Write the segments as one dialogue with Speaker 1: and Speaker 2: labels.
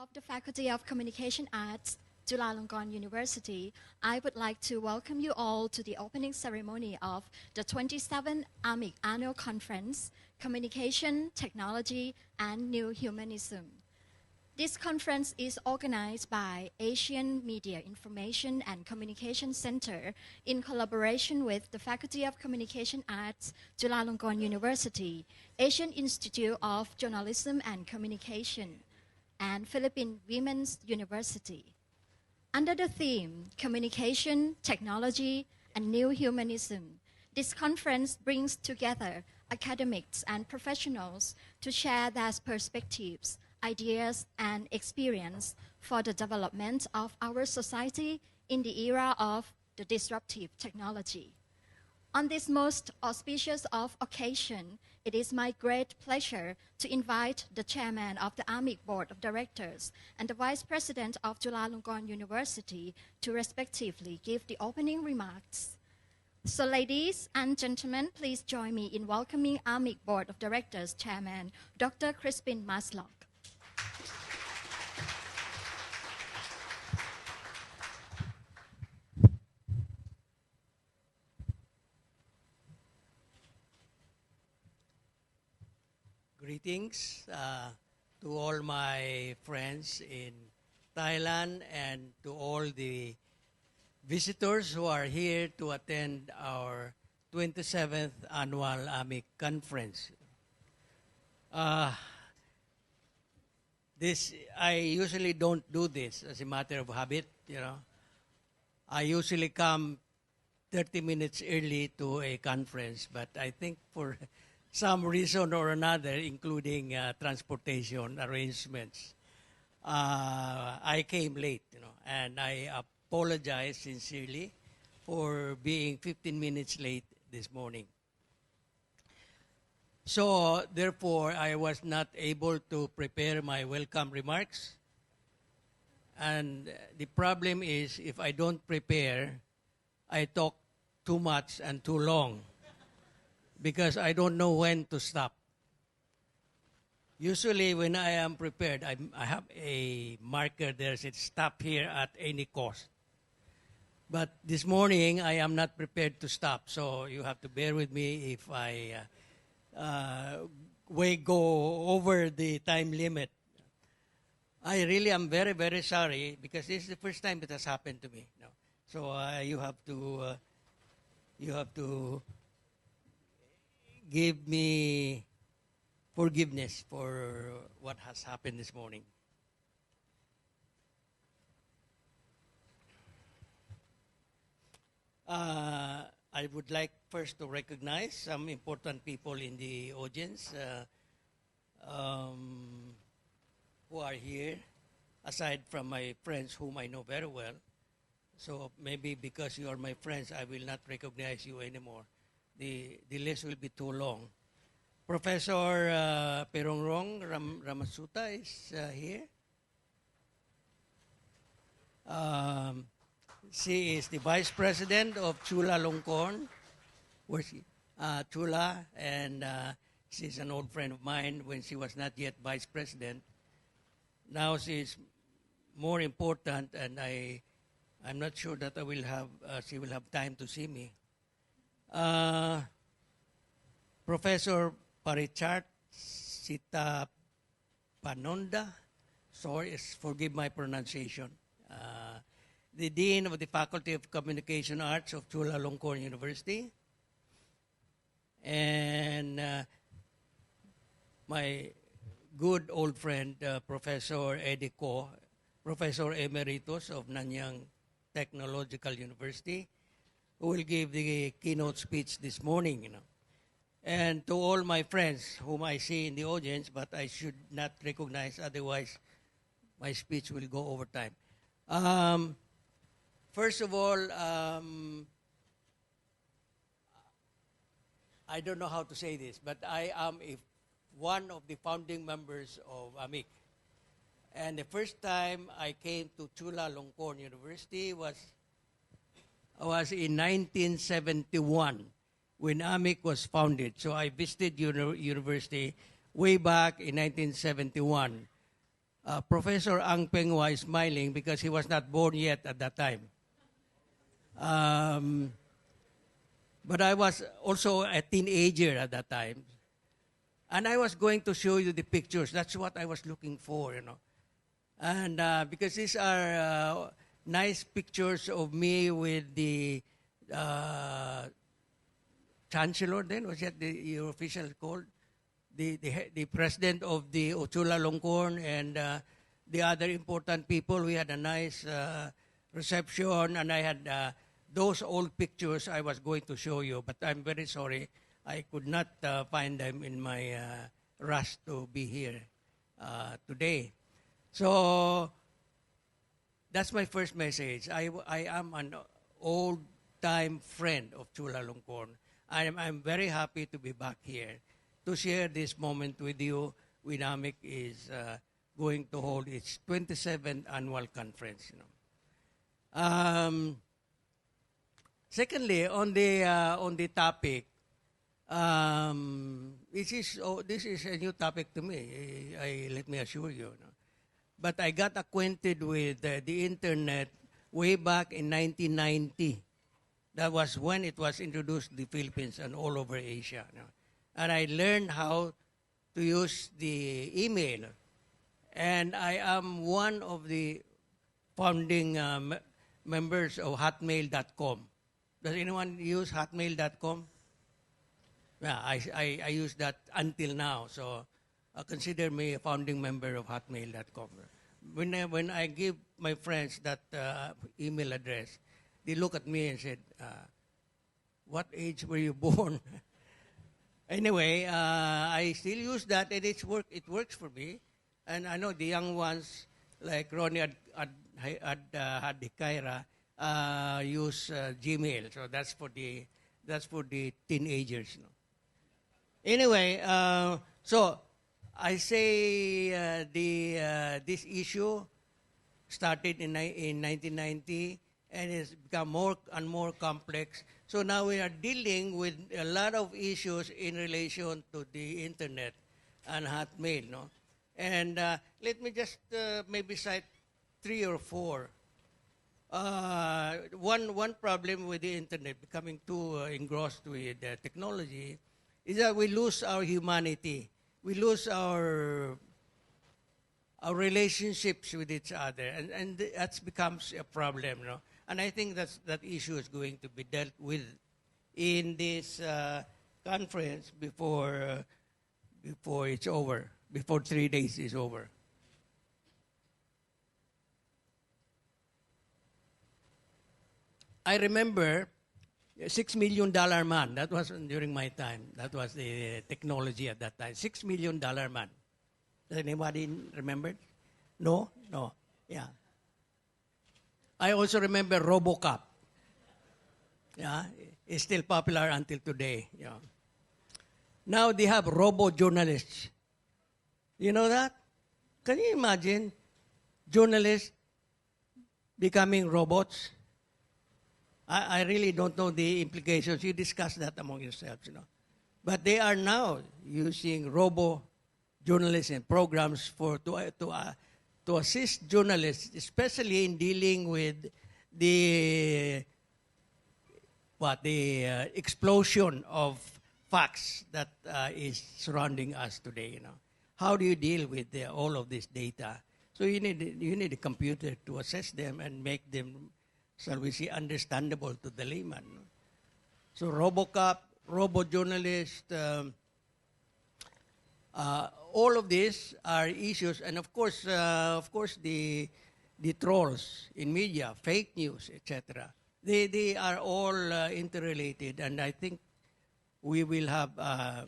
Speaker 1: of the Faculty of Communication Arts, Chulalongkorn University, I would like to welcome you all to the opening ceremony of the 27th AMIC Annual Conference, Communication, Technology, and New Humanism. This conference is organized by Asian Media Information and Communication Center in collaboration with the Faculty of Communication Arts, Chulalongkorn University, Asian Institute of Journalism and Communication, and Philippine Women's University. Under the theme, Communication, Technology, and New Humanism, this conference brings together academics and professionals to share their perspectives, ideas, and experience for the development of our society in the era of the disruptive technology. On this most auspicious of occasion, it is my great pleasure to invite the chairman of the AMIC Board of Directors and the vice president of Chulalongkorn University to respectively give the opening remarks. So ladies and gentlemen, please join me in welcoming AMIC Board of Directors Chairman, Dr. Crispin Maslock.
Speaker 2: Greetings to all my friends in Thailand and to all the visitors who are here to attend our 27th Annual AMIC Conference. I usually don't do this as a matter of habit, I usually come 30 minutes early to a conference, but I think for some reason or another, including transportation arrangements, I came late, and I apologize sincerely for being 15 minutes late this morning. So, therefore, I was not able to prepare my welcome remarks. And the problem is, if I don't prepare, I talk too much and too long, because I don't know when to stop. Usually when I am prepared, I have a marker there that says stop here at any cost. But this morning, I am not prepared to stop, so you have to bear with me if I go over the time limit. I really am very, very sorry, because this is the first time it has happened to me. So you have to give me forgiveness for what has happened this morning. I would like first to recognize some important people in the audience who are here, aside from my friends whom I know very well. So maybe because you are my friends, I will not recognize you anymore. The list will be too long. Professor Perongrong Ramasuta is here. She is the vice president of Chulalongkorn. Where's she? Chula, and she's an old friend of mine when she was not yet vice president. Now she's more important, and I'm not sure that she will have time to see me. Professor Parichat Sita Panonda, sorry, forgive my pronunciation, the Dean of the Faculty of Communication Arts of Chulalongkorn University, and my good old friend, Professor Eddie Ko, Professor Emeritus of Nanyang Technological University, who will give the keynote speech this morning, And to all my friends whom I see in the audience, but I should not recognize, otherwise my speech will go over time. First of all, I don't know how to say this, but I am one of the founding members of AMIC. And the first time I came to Chulalongkorn University was in 1971 when AMIC was founded. So I visited university way back in 1971. Professor Ang Pengwa is smiling because he was not born yet at that time. But I was also a teenager at that time. And I was going to show you the pictures. That's what I was looking for, you know. And because these are nice pictures of me with the chancellor then, was that your official called? The president of the Chulalongkorn and the other important people. We had a nice reception, and I had those old pictures I was going to show you, but I'm very sorry I could not find them in my rush to be here today. So that's my first message. I am an old-time friend of Chulalongkorn. I'm very happy to be back here to share this moment with you when AMIC is going to hold its 27th annual conference. You know. Secondly, on the topic, this is a new topic to me. Let me assure you. No? But I got acquainted with the internet way back in 1990. That was when it was introduced to the Philippines and all over Asia. No? And I learned how to use the email. And I am one of the founding members of hotmail.com. Does anyone use hotmail.com? Yeah, I use that until now. So consider me a founding member of hotmail.com. When I give my friends that email address, they look at me and said, what age were you born? Anyway, I still use that, and it works for me. And I know the young ones, like Ronnie Hadikaira, use Gmail. So that's for the teenagers. No? Anyway, so I say this issue started in 1990, and it's become more and more complex. So now we are dealing with a lot of issues in relation to the internet and hotmail, no? And let me just maybe cite 3 or 4. One problem with the internet becoming too engrossed with technology is that we lose our humanity. We lose our relationships with each other, and that becomes a problem, no? And I think that issue is going to be dealt with in this conference before it's over, before 3 days is over. I remember $6 million man. That was during my time. That was the technology at that time. $6 million man. Does anybody remember? No? No. Yeah. I also remember RoboCop. Yeah, it's still popular until today. Yeah. Now they have robo-journalists. You know that? Can you imagine journalists becoming robots? I really don't know the implications. You discuss that among yourselves, you know. But they are now using robo-journalism programs to assist journalists, especially in dealing with the explosion of facts that is surrounding us today. You know, how do you deal with all of this data? So you need a computer to assess them and make them, shall we say, understandable to the layman. So RoboCop, robo-journalist. All of these are issues, and of course, the trolls in media, fake news, etc. They are all interrelated, and I think we will have a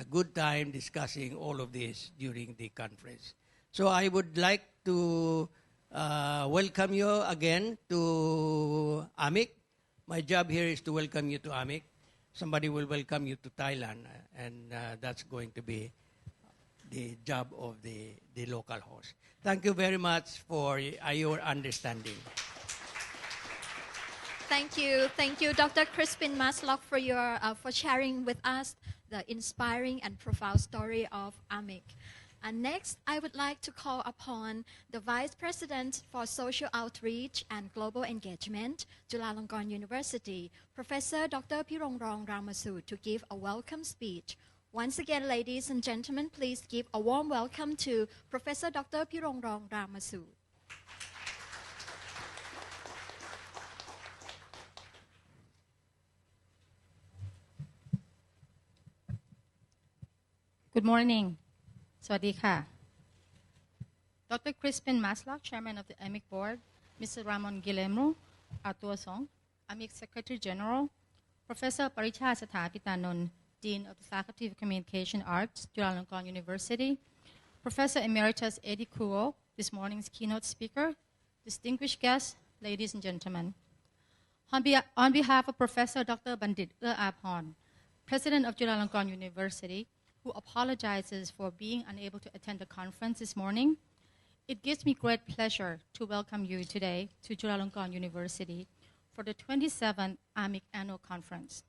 Speaker 2: good time discussing all of this during the conference. So I would like to welcome you again to AMIC. My job here is to welcome you to AMIC. Somebody will welcome you to Thailand, and that's going to be the job of the local host. Thank you very much for your understanding.
Speaker 1: Thank you, Dr. Crispin Maslock, for sharing with us the inspiring and profound story of AMIC. And next, I would like to call upon the Vice President for Social Outreach and Global Engagement, Chulalongkorn University, Professor Dr. Pirongron Ramasud, to give a welcome speech. Once again, ladies and gentlemen, please give a warm welcome to Professor Dr. Pirongron Ramasud.
Speaker 3: Good morning. Sawasdee ka. Dr. Crispin Maslock, Chairman of the AMIC Board, Mr. Ramon Guillermo Artuasong, AMIC Secretary General, Professor Paricha Sathapitanun, Dean of the Faculty of Communication Arts, Chulalongkorn University, Professor Emeritus Eddie Kuo, this morning's keynote speaker, distinguished guests, ladies and gentlemen. On behalf of Professor Dr. Bandit Apon, President of Chulalongkorn University, who apologizes for being unable to attend the conference this morning, it gives me great pleasure to welcome you today to Chulalongkorn University for the 27th AMIC Annual Conference.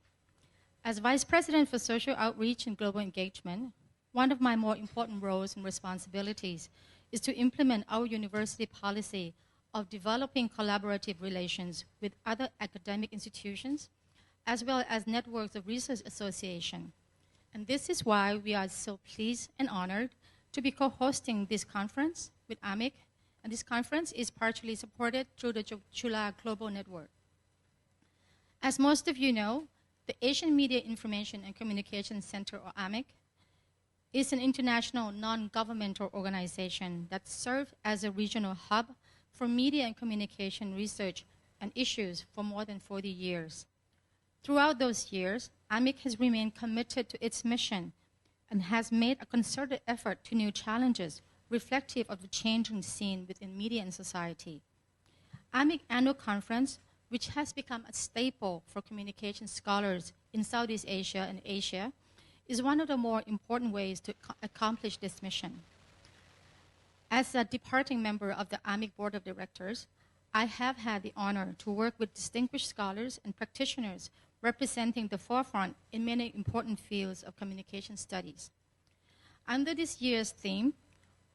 Speaker 3: As Vice President for Social Outreach and Global Engagement, one of my more important roles and responsibilities is to implement our university policy of developing collaborative relations with other academic institutions, as well as networks of research associations. And this is why we are so pleased and honored to be co-hosting this conference with AMIC, and this conference is partially supported through the Chula Global Network. As most of you know, the Asian Media Information and Communication Center, or AMIC, is an international non-governmental organization that serves as a regional hub for media and communication research and issues for more than 40 years. Throughout those years, AMIC has remained committed to its mission and has made a concerted effort to new challenges reflective of the changing scene within media and society. AMIC Annual Conference, which has become a staple for communication scholars in Southeast Asia and Asia, is one of the more important ways to accomplish this mission. As a departing member of the AMIC Board of Directors, I have had the honor to work with distinguished scholars and practitioners representing the forefront in many important fields of communication studies. Under this year's theme,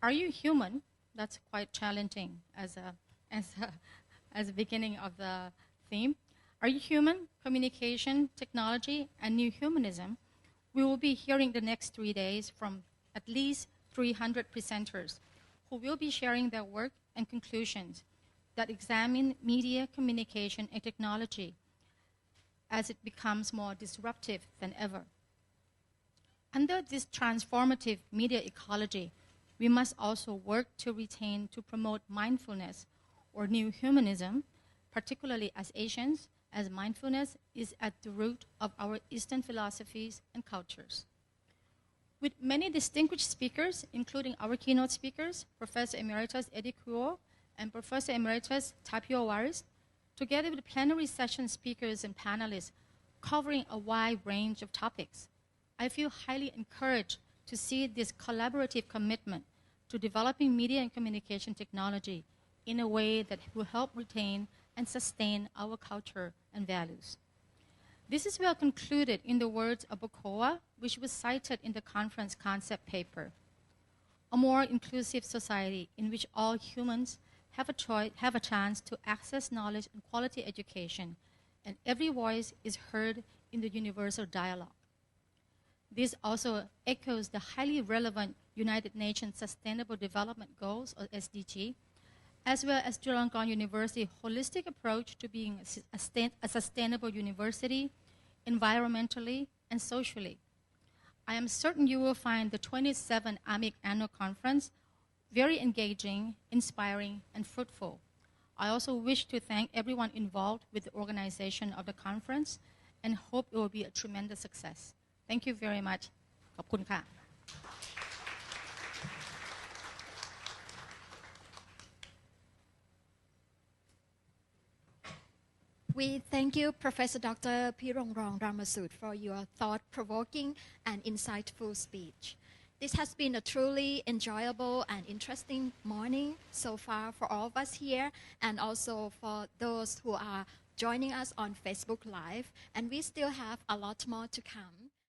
Speaker 3: Are You Human? That's quite challenging as a beginning of the theme. Are You Human? Communication, Technology, and New Humanism. We will be hearing the next 3 days from at least 300 presenters who will be sharing their work and conclusions that examine media, communication, and technology as it becomes more disruptive than ever. Under this transformative media ecology, we must also work to promote mindfulness or new humanism, particularly as Asians, as mindfulness is at the root of our Eastern philosophies and cultures. With many distinguished speakers, including our keynote speakers, Professor Emeritus Eddie Kuo and Professor Emeritus Tapio Waris, together with plenary session speakers and panelists covering a wide range of topics, I feel highly encouraged to see this collaborative commitment to developing media and communication technology in a way that will help retain and sustain our culture and values. This is well concluded in the words of Bokoa, which was cited in the conference concept paper. A more inclusive society in which all humans have a chance to access knowledge and quality education, and every voice is heard in the universal dialogue. This also echoes the highly relevant United Nations Sustainable Development Goals, or SDG, as well as Chulalongkorn University's holistic approach to being a sustainable university, environmentally and socially. I am certain you will find the 27th AMIC Annual Conference very engaging, inspiring, and fruitful. I also wish to thank everyone involved with the organization of the conference and hope it will be a tremendous success. Thank you very much. ขอบคุณค่ะ
Speaker 1: We thank you, Professor Dr. Pirongron Ramasud, for your thought-provoking and insightful speech. This has been a truly enjoyable and interesting morning so far for all of us here, and also for those who are joining us on Facebook Live. And we still have a lot more to come.